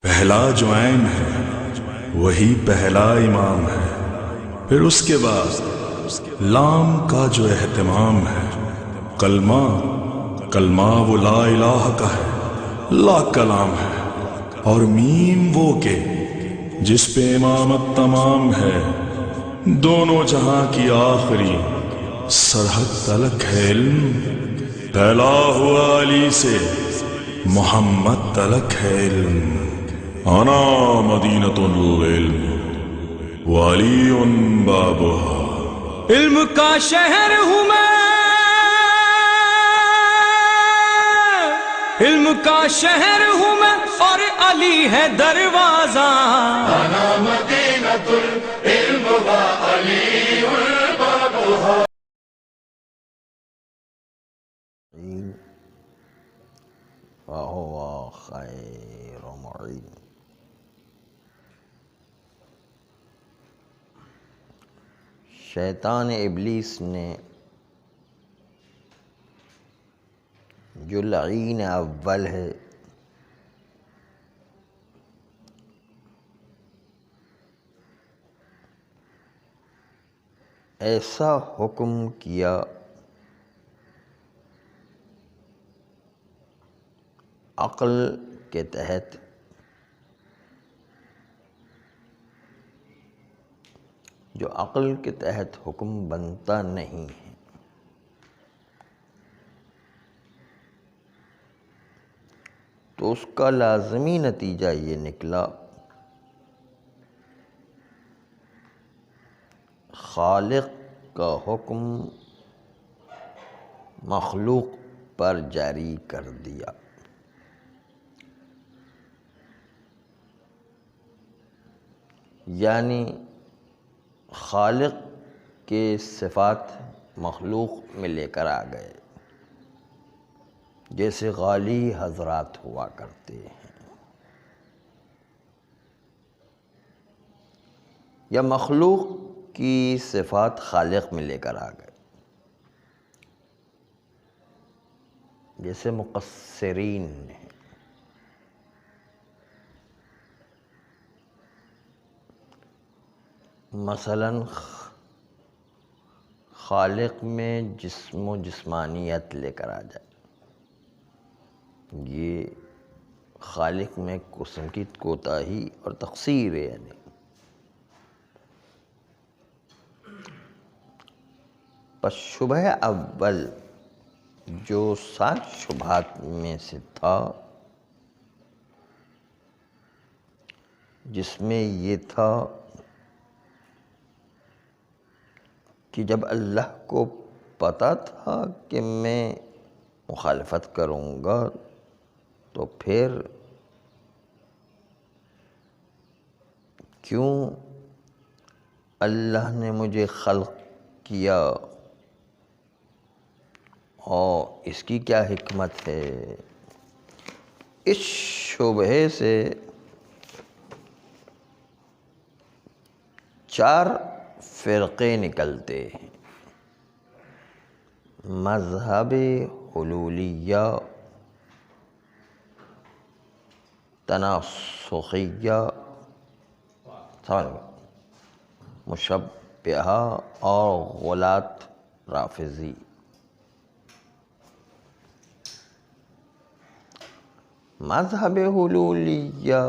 پہلا جو عین ہے وہی پہلا امام ہے، پھر اس کے بعد لام کا جو اہتمام ہے، کلمہ وہ لا الہ کا ہے، لا کلام ہے، اور میم وہ کہ جس پہ امامت تمام ہے، دونوں جہاں کی آخری سرحد تلک ہے علم، پھیلا ہوا علی سے محمد تلک ہے علم، انا مدینۃ العلم وعلی بابها، علم کا شہر ہوں میں، علم کا شہر ہوں میں، اور علی ہے دروازہ، انا مدینۃ العلم وعلی بابها. فهو خیر معین. شیطان ابلیس نے جو لعین اول ہے ایسا حکم کیا عقل کے تحت جو عقل کے تحت حکم بنتا نہیں ہے، تو اس کا لازمی نتیجہ یہ نکلا خالق کا حکم مخلوق پر جاری کر دیا. یعنی خالق کے صفات مخلوق میں لے کر آ گئے، جیسے غالی حضرات ہوا کرتے ہیں، یا مخلوق کی صفات خالق میں لے کر آ گئے، جیسے مقصرین ہیں. مثلا خالق میں جسم و جسمانیت لے کر آ جائے، یہ خالق میں قسم کی کوتاہی اور تقصیر ہے. یعنی پس شبہ اول جو 7 شبہات میں سے تھا، جس میں یہ تھا کہ جب اللہ کو پتہ تھا کہ میں مخالفت کروں گا، تو پھر کیوں اللہ نے مجھے خلق کیا اور اس کی کیا حکمت ہے. اس شبہے سے 4 فرقے نکلتے ہیں: مذہب حلولیہ، تناسخیہ، مشبہہ اور غلاة رافضی. مذہب حلولیہ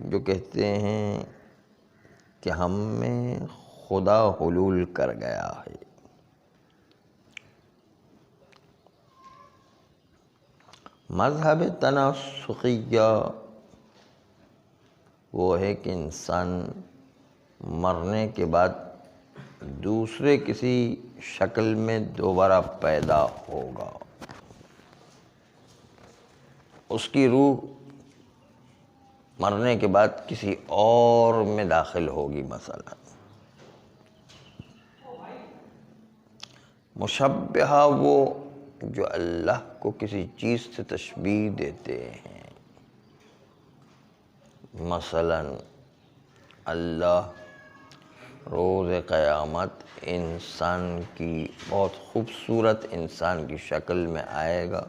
جو کہتے ہیں کہ ہم میں خدا حلول کر گیا ہے. مذہب تناسخیہ وہ ہے کہ انسان مرنے کے بعد دوسرے کسی شکل میں دوبارہ پیدا ہوگا، اس کی روح مرنے کے بعد کسی اور میں داخل ہوگی. مثلا مشبہہ وہ جو اللہ کو کسی چیز سے تشبیہ دیتے ہیں. مثلا اللہ روز قیامت انسان کی بہت خوبصورت انسان کی شکل میں آئے گا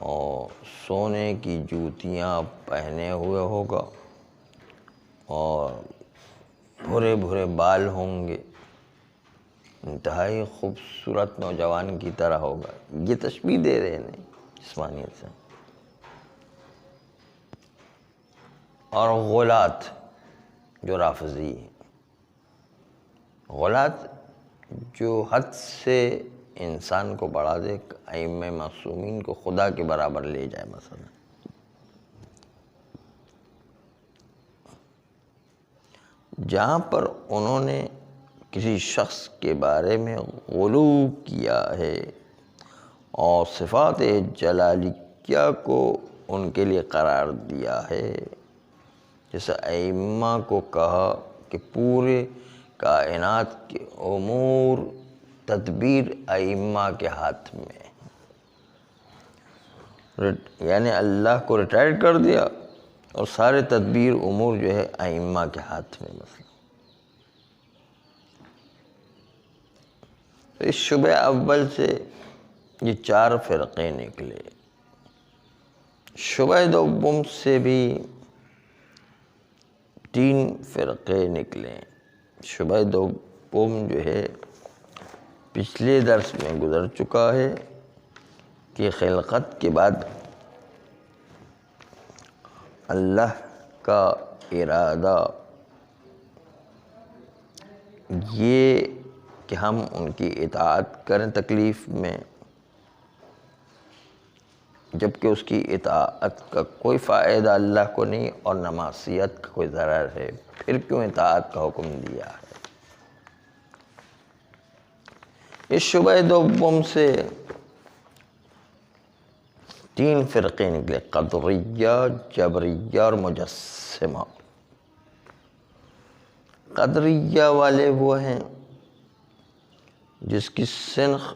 اور سونے کی جوتیاں پہنے ہوئے ہوگا اور بھورے بھورے بال ہوں گے، انتہائی خوبصورت نوجوان کی طرح ہوگا۔ یہ تشبیہ دے رہے ہیں جسمانیت سے۔ اور غلات جو رافضی ہیں، غلات جو حد سے انسان کو بڑھا دے، ائمہ معصومین کو خدا کے برابر لے جائے مثلا۔ جہاں پر انہوں نے کسی شخص کے بارے میں غلو کیا ہے اور صفات جلالیہ کو ان کے لیے قرار دیا ہے، جیسے ائمہ کو کہا کہ پورے کائنات کے امور تدبیر ائمہ کے ہاتھ میں، یعنی اللہ کو ریٹائر کر دیا اور سارے تدبیر امور جو ہے ائمہ کے ہاتھ میں مثلا۔ تو اس شبہ اول سے یہ 4 فرقے نکلے۔ شبہ دوم سے بھی 3 فرقے نکلے۔ شبہ دوم جو ہے پچھلے درس میں گزر چکا ہے کہ خلقت کے بعد اللہ کا ارادہ یہ کہ ہم ان کی اطاعت کریں تکلیف میں، جبکہ اس کی اطاعت کا کوئی فائدہ اللہ کو نہیں اور نہ معصیت کا کوئی ضرر ہے، پھر کیوں اطاعت کا حکم دیا ہے۔ اس شبہ دوم سے 3 فرقے نکلے، قدریہ، جبریہ اور مجسمہ۔ قدریہ والے وہ ہیں جس کی سنخ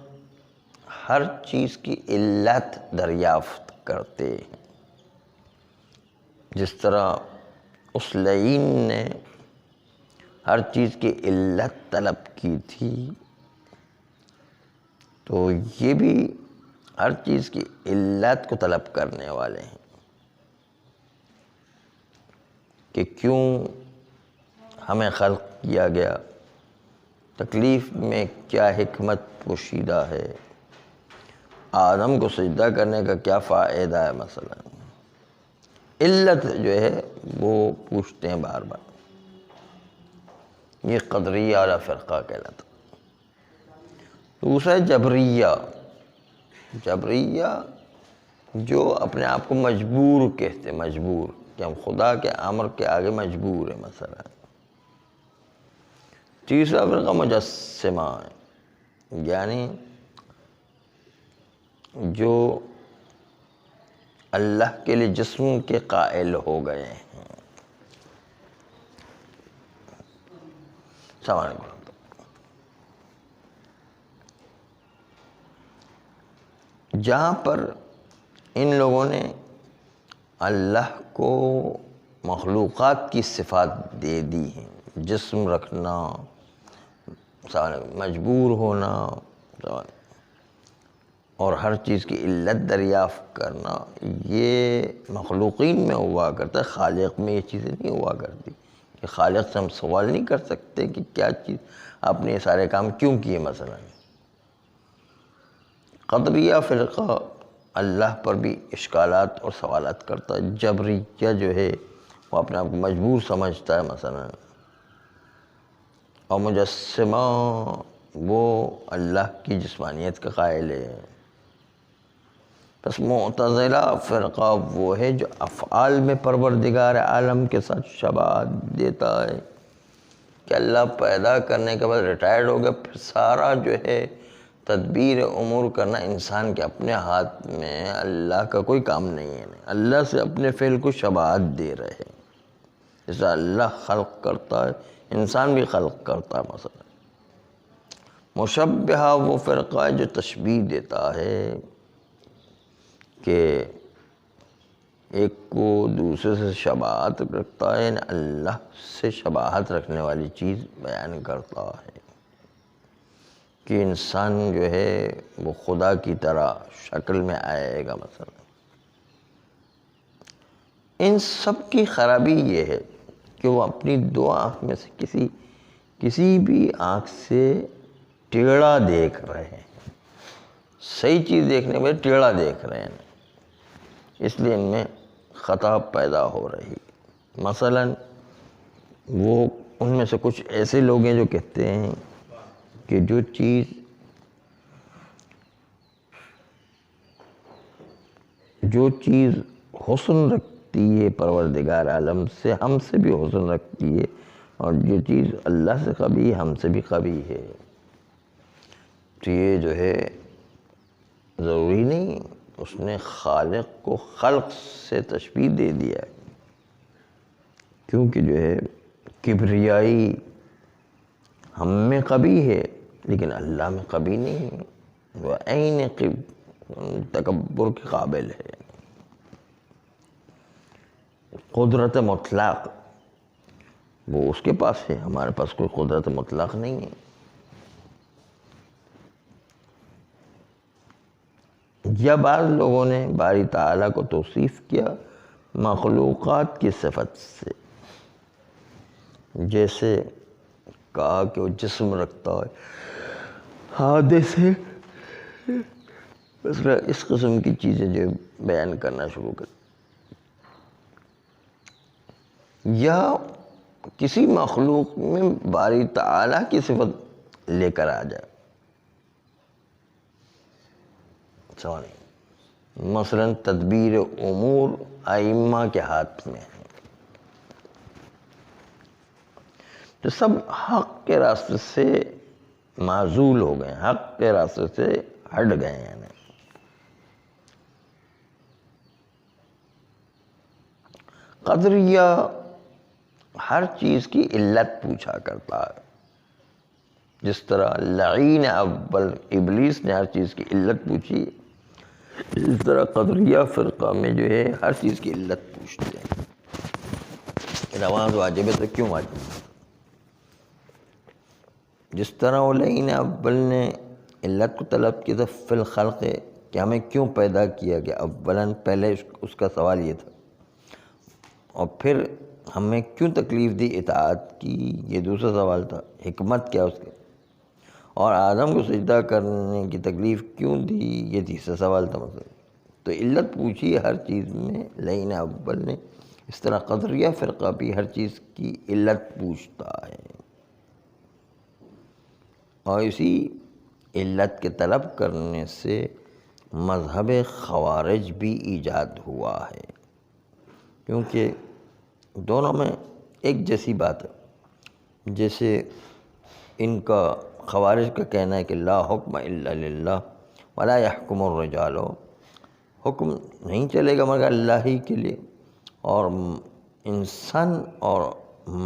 ہر چیز کی علت دریافت کرتے ہیں، جس طرح اس لعین نے ہر چیز کی علت طلب کی تھی، تو یہ بھی ہر چیز کی علت کو طلب کرنے والے ہیں کہ کیوں ہمیں خلق کیا گیا، تکلیف میں کیا حکمت پوشیدہ ہے، آدم کو سجدہ کرنے کا کیا فائدہ ہے مثلا۔ علت جو ہے وہ پوچھتے ہیں بار بار۔ یہ قدریہ والا فرقہ کہلاتا۔ دوسرا جبریہ۔ جبریہ جو اپنے آپ کو مجبور کہتے، مجبور کہ ہم خدا کے امر کے آگے مجبور ہیں مثلا۔ تیسرا فرقہ مجسمہ ہے، یعنی جو اللہ کے لیے جسم کے قائل ہو گئے ہیں۔ السلام علیکم۔ جہاں پر ان لوگوں نے اللہ کو مخلوقات کی صفات دے دی ہیں، جسم رکھنا، مجبور ہونا اور ہر چیز کی علت دریافت کرنا، یہ مخلوقین میں ہوا کرتا ہے، خالق میں یہ چیزیں نہیں ہوا کرتی۔ کہ خالق سے ہم سوال نہیں کر سکتے کہ کیا چیز آپ نے یہ سارے کام کیوں کیے مثلا۔ قدریہ فرقہ اللہ پر بھی اشکالات اور سوالات کرتا ہے۔ جبریہ جو ہے وہ اپنے آپ کو مجبور سمجھتا ہے مثلا، اور مجسمہ وہ اللہ کی جسمانیت کا قائل ہے۔ بس معتزلہ فرقہ وہ ہے جو افعال میں پروردگار عالم کے ساتھ شباہت دیتا ہے کہ اللہ پیدا کرنے کے بعد ریٹائرڈ ہو گیا، پھر سارا جو ہے تدبیر امور کرنا انسان کے اپنے ہاتھ میں، اللہ کا کوئی کام نہیں ہے۔ اللہ سے اپنے فعل کو شباہت دے رہے ہیں، جیسا اللہ خلق کرتا ہے انسان بھی خلق کرتا ہے مثلا۔ مشبہہ وہ فرقہ ہے جو تشبیہ دیتا ہے کہ ایک کو دوسرے سے شباہت رکھتا ہے، یعنی اللہ سے شباہت رکھنے والی چیز بیان کرتا ہے کہ انسان جو ہے وہ خدا کی طرح شکل میں آئے گا مثلا۔ ان سب کی خرابی یہ ہے کہ وہ اپنی دو آنکھ میں سے کسی بھی آنکھ سے ٹیڑھا دیکھ رہے ہیں، صحیح چیز دیکھنے میں ٹیڑھا دیکھ رہے ہیں، اس لیے ان میں خطا پیدا ہو رہی۔ مثلاً وہ ان میں سے کچھ ایسے لوگ ہیں جو کہتے ہیں کہ جو چیز حسن رکھتی ہے پروردگار عالم سے، ہم سے بھی حسن رکھتی ہے، اور جو چیز اللہ سے قبیح ہم سے بھی قبیح ہے، تو یہ جو ہے ضروری نہیں، اس نے خالق کو خلق سے تشبیہ دے دیا، کیونکہ جو ہے کبریائی ہم میں قبیح ہے لیکن اللہ میں قبیح نہیں ہے، وہ عین تکبر کے قابل ہے۔ قدرت مطلق وہ اس کے پاس ہے، ہمارے پاس کوئی قدرت مطلق نہیں ہے۔ یا بعض لوگوں نے باری تعالیٰ کو توصیف کیا مخلوقات کی صفت سے، جیسے کہا کہ وہ جسم رکھتا ہے، حادث ہے، مثلا اس قسم کی چیزیں جو بیان کرنا شروع کر، یا کسی مخلوق میں باری تعالیٰ کی صفت لے کر آ جائے، مثلا تدبیر امور ائمہ کے ہاتھ میں ہے، تو سب حق کے راستے سے معزول ہو گئے، حق کے راستے سے ہٹ گئے ہیں۔ قدریہ ہر چیز کی علت پوچھا کرتا ہے، جس طرح لعین اول ابلیس نے ہر چیز کی علت پوچھی، اس طرح قدریہ فرقہ میں جو ہے ہر چیز کی علت پوچھتے ہیں کہ نماز واجب ہے تو کیوں واجب ہے؟ جس طرح وہ لعین اول نے علت کو طلب کی تو فی الخلق کہ ہمیں کیوں پیدا کیا گیا، اولاً پہلے اس کا سوال یہ تھا، اور پھر ہمیں کیوں تکلیف دی اطاعت کی، یہ دوسرا سوال تھا، حکمت کیا اس کے، اور آدم کو سجدہ کرنے کی تکلیف کیوں دی، یہ تیسرا سوال تھا۔ مثلا تو علت پوچھی ہر چیز میں لعین اول نے، اس طرح قدریہ فرقہ بھی ہر چیز کی علت پوچھتا ہے، اور اسی علت کے طلب کرنے سے مذہب خوارج بھی ایجاد ہوا ہے، کیونکہ دونوں میں ایک جیسی بات ہے۔ جیسے ان کا خوارج کا کہنا ہے کہ لا حکم الا للہ ولا یحکم الرجال، حکم نہیں چلے گا مگر اللہ ہی کے لیے، اور انسان اور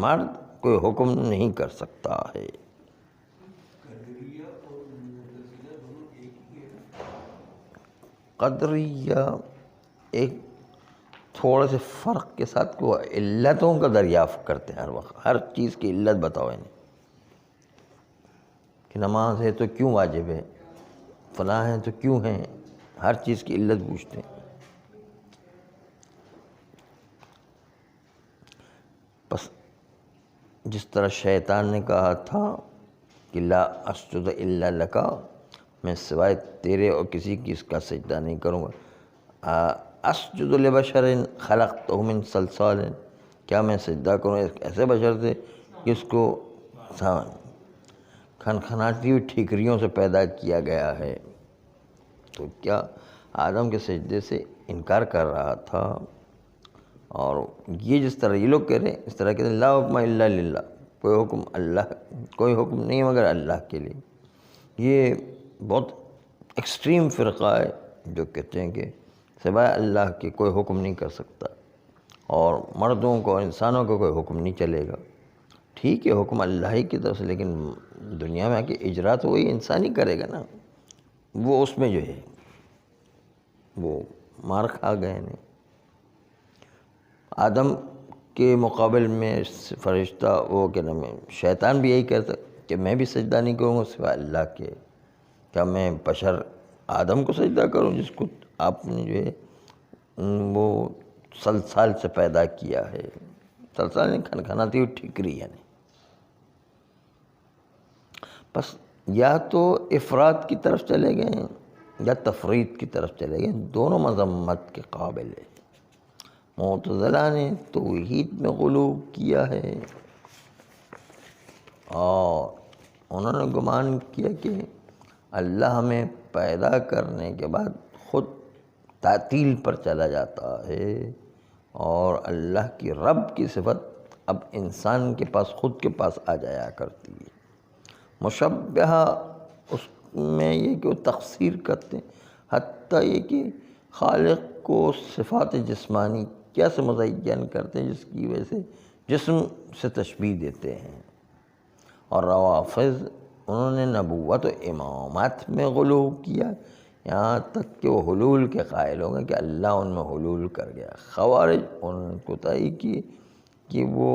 مرد کوئی حکم نہیں کر سکتا ہے۔ قدریہ ایک تھوڑے سے فرق کے ساتھ وہ علتوں کا دریافت کرتے ہیں، ہر وقت ہر چیز کی علت بتاؤ انہیں، کہ نماز ہے تو کیوں واجب ہے، فلاں ہے تو کیوں ہے، ہر چیز کی علت پوچھتے ہیں۔ بس جس طرح شیطان نے کہا تھا کہ لا اسجد الا لک، میں سوائے تیرے اور کسی کی اس کا سجدہ نہیں کروں گا، اسجد لبشر خلقتہ من صلصال، کیا میں سجدہ کروں ایسے بشر سے جس کو کھنکھناتی ہوئی ٹھیکریوں سے پیدا کیا گیا ہے، تو کیا آدم کے سجدے سے انکار کر رہا تھا۔ اور یہ جس طرح یہ لوگ کہہ رہے ہیں، اس طرح کہتے ہیں لا حکم الا للہ، کوئی حکم نہیں مگر اللہ کے لیے۔ یہ بہت ایکسٹریم فرقہ ہے جو کہتے ہیں کہ سوائے اللہ کے کوئی حکم نہیں کر سکتا، اور مردوں کو اور انسانوں کو کوئی حکم نہیں چلے گا۔ ٹھیک ہے حکم اللہ ہی کی طرف سے، لیکن دنیا میں آ کے اجرا تو وہی انسان ہی کرے گا نا، وہ اس میں جو ہے وہ مار کھا گئے ہیں۔ آدم کے مقابل میں فرشتہ وہ کیا نام ہے شیطان بھی یہی کہتا کہ میں بھی سجدہ نہیں کروں گا سوائے اللہ کے، کیا میں بشر آدم کو سجدہ کروں جس کو آپ نے جو ہے وہ سلسال سے پیدا کیا ہے. سلسال نہیں، کھنکھناتی ہوئی ٹھیکری یعنی. بس یا تو افراد کی طرف چلے گئے یا تفرید کی طرف چلے گئے، دونوں مذمت کے قابل ہے. معتزلہ نے توحید میں غلو کیا ہے اور انہوں نے گمان کیا کہ اللہ ہمیں پیدا کرنے کے بعد خود تعطیل پر چلا جاتا ہے اور اللہ کی رب کی صفت اب انسان کے پاس خود کے پاس آ جایا کرتی ہے. مشبہہ اس میں یہ کہ وہ تقصیر کرتے ہیں، حتیٰ یہ کہ خالق کو صفات جسمانی کیسے مزین کرتے ہیں جس کی وجہ سے جسم سے تشبیہ دیتے ہیں. اور روافض انہوں نے نبوت و امامت میں غلو کیا، یہاں تک کہ وہ حلول کے قائل ہو گئے کہ اللہ ان میں حلول کر گیا. خوارج انہوں نے کوتاہی کی کہ وہ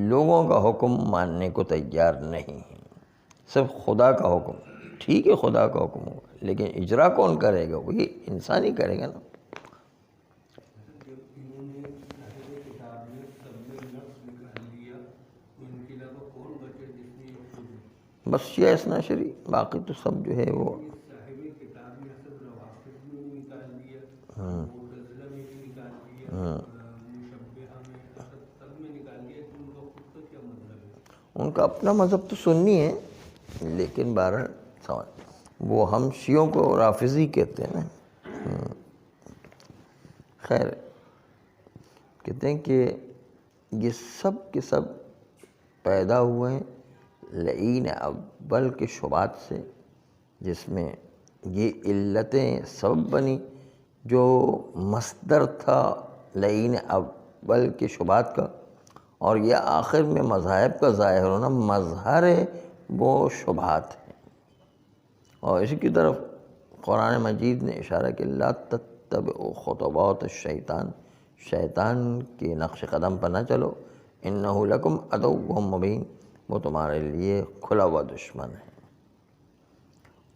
لوگوں کا حکم ماننے کو تیار نہیں ہیں، صرف خدا کا حکم. ٹھیک ہے خدا کا حکم ہوگا لیکن اجرا کون کرے گا؟ وہی انسان ہی کرے گا نا. بس شیعہ اثنا عشری، باقی تو سب جو ہے وہ ان کا اپنا مذہب تو سنی ہے، لیکن بہرحال وہ ہم شیعوں کو رافضی کہتے ہیں نا. خیر، کہتے ہیں کہ یہ سب کے سب پیدا ہوئے ہیں لعین اول کے شبہات سے، جس میں یہ علتیں سبب بنی جو مصدر تھا لعین اول کے شبہات کا، اور یہ آخر میں مذاہب کا ظاہر ہونا مظہر وہ شبہات ہیں. اور اسی کی طرف قرآن مجید نے اشارہ کہ لا تتبعوا خطوات الشیطان، شیطان کے نقش قدم پر نہ چلو، انہ لکم عدو مبین، وہ تمہارے لیے کھلا ہوا دشمن ہے.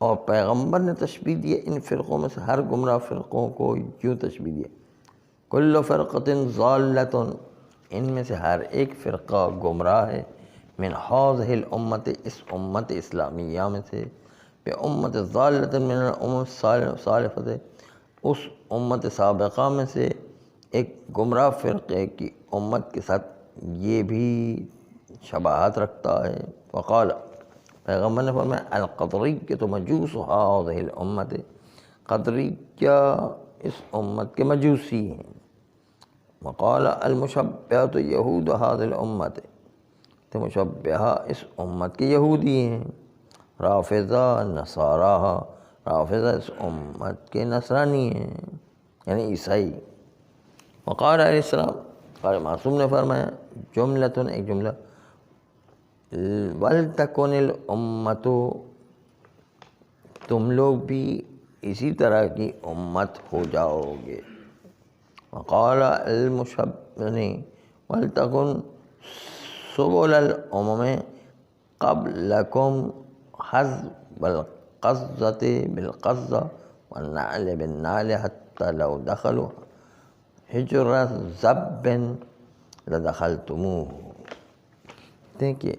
اور پیغمبر نے تشبیہ دی ان فرقوں میں سے ہر گمراہ فرقوں کو یوں تشبیہ دیا، کل فرقۃ ضالۃ، ان میں سے ہر ایک فرقہ گمراہ ہے، من ہذہ الامت، اس امت اسلامیہ میں سے، بامت ضالۃ من الامم السالفۃ، اس امت سابقہ میں سے ایک گمراہ فرقے کی امت کے ساتھ یہ بھی شباہت رکھتا ہے. وقال، پیغمبر نے فرمایا القدریۃ مجوس ہذہ الامت، قدریہ اس امت کے مجوسی ہیں. وقال المشبہۃ یہود ہذہ الامت، تو مشبہہ اس امت کے یہودی ہیں. رافضہ نصاراہا، رافضہ اس امت کے نصرانی ہیں یعنی عیسائی. وقال علیہ السلام، قال معصوم نے فرمایا جملۃ، ایک جملہ، وَلْتَكُنِ الْأُمَّةُ، تم لوگ بھی اسی طرح کی امت ہو جاؤ گے. وقال المشبہ وَلْتَكُنْ سُبُلَ الْأُمَمِ قَبْلَكُمْ حَذْوَ الْقَزَّةِ بِالْقَزَّةِ وَالنَّعْلِ بِالنَّعْلِ حَتَّى لَوْ دَخَلُوا حِجْرَ ذَبٍّ لَدَخَلْتُمُوهُ. دیکھیے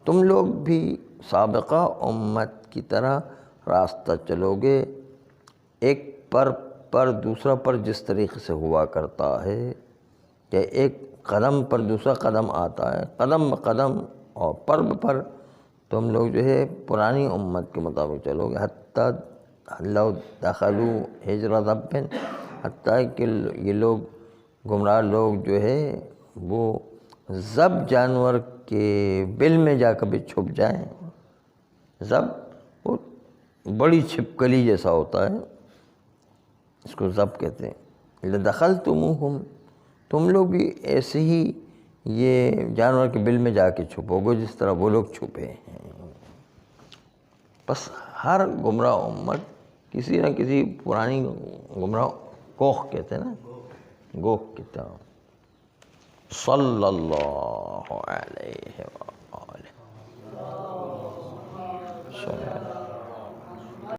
تم لوگ بھی سابقہ امت کی طرح راستہ چلو گے، ایک پر دوسرا پر جس طریقے سے ہوا کرتا ہے کہ ایک قدم پر دوسرا قدم آتا ہے، قدم بقدم اور پر تم لوگ جو ہے پرانی امت کے مطابق چلو گے. حتیٰ لو دخلوا حجر ذب، حتیٰ کہ یہ لوگ گمراہ لوگ جو ہے وہ ذب جانور کے بل میں جا کر بھی چھپ جائیں. ذب وہ بڑی چھپکلی جیسا ہوتا ہے، اس کو ذب کہتے ہیں. لدخلتموہم، تم لوگ بھی ایسے ہی یہ جانور کے بل میں جا کے چھپو گے جس طرح وہ لوگ چھپے ہیں. بس ہر گمراہ امت کسی نہ کسی پرانی گمراہ کوخ کہتے ہیں نا، گوہ کی طرح. صلی اللہ علیہ وآلہ.